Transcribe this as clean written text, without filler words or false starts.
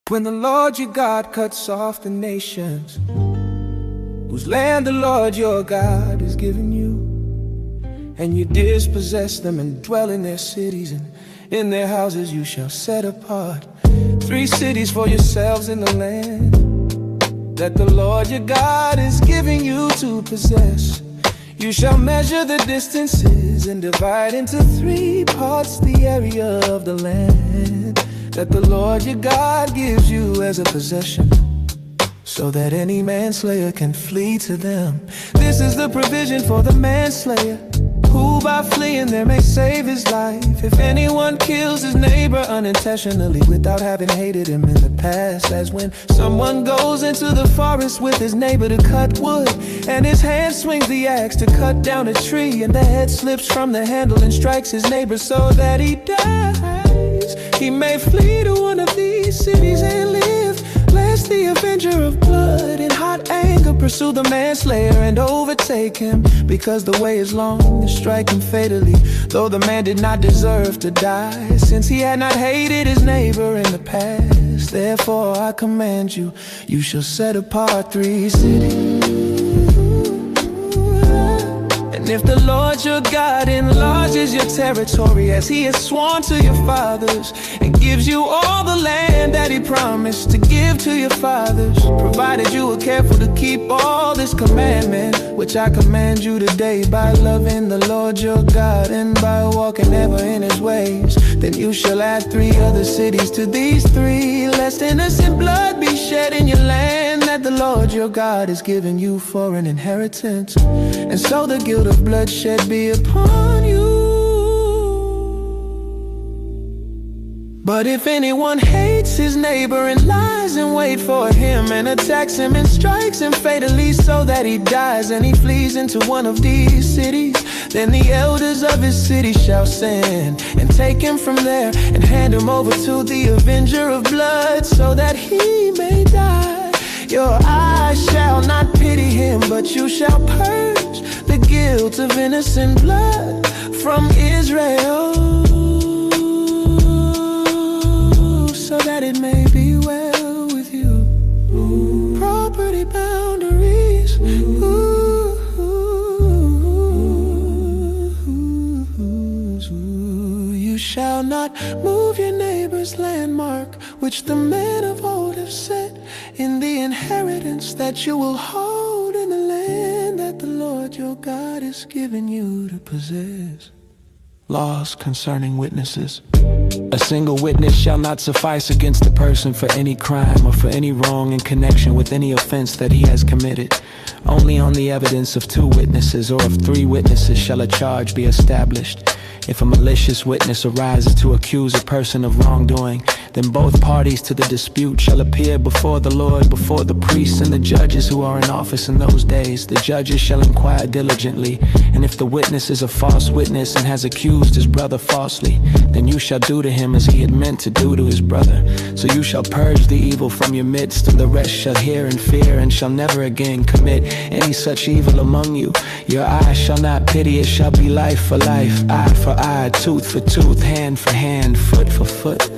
When the Lord your God cuts off the nations, whose land the Lord your God has given you, and you dispossess them and dwell in their cities, and in their houses you shall set apart 3 cities for yourselves in the land that the Lord your God is giving you to possess. You shall measure the distances and divide into 3 parts the area of the land that the Lord your God gives you as a possession, so that any manslayer can flee to them. This is the provision for the manslayer, who by fleeing there may save his life. If anyone kills his neighbor unintentionally without having hated him in the past, as when someone goes into the forest with his neighbor to cut wood, and his hand swings the axe to cut down a tree, and the head slips from the handle and strikes his neighbor so that he dies. He may flee to one of these cities and live, lest the avenger of blood in hot anger pursue the manslayer and overtake him, because the way is long to strike him fatally, though the man did not deserve to die, since he had not hated his neighbor in the past. Therefore I command you, you shall set apart 3 cities. And if the Lord your God enlarges your territory as he has sworn to your fathers, and gives you all the land that he promised to give to your fathers, provided you are careful to keep all this commandment which I command you today, by loving the Lord your God and by walking ever in his ways, then you shall add 3 other cities to these 3, lest innocent blood be shed in your land that the Lord your God has given you for an inheritance, and so the guilt of bloodshed be upon you. But if anyone hates his neighbor and lies in wait for him and attacks him and strikes him fatally so that he dies, and he flees into one of these cities, then the elders of his city shall send and take him from there and hand him over to the avenger of blood so that he may die. Your eyes shall not pity him, but you shall purge the guilt of innocent blood from Israel, so that it may be well with you. Property boundaries. You shall not move your neighbor's landmark, which the men of old have set in the inheritance that you will hold in the land that the Lord your God has given you to possess. Laws concerning witnesses. A single witness shall not suffice against a person for any crime or for any wrong in connection with any offense that he has committed. Only on the evidence of 2 witnesses or of 3 witnesses shall a charge be established. If a malicious witness arises to accuse a person of wrongdoing, then both parties to the dispute shall appear before the Lord, before the priests and the judges who are in office in those days. The judges shall inquire diligently, and if the witness is a false witness and has accused his brother falsely, then you shall do to him as he had meant to do to his brother. So you shall purge the evil from your midst, and the rest shall hear and fear, and shall never again commit any such evil among you. Your eye shall not pity, it shall be life for life, eye for eye, tooth for tooth, hand for hand, foot for foot.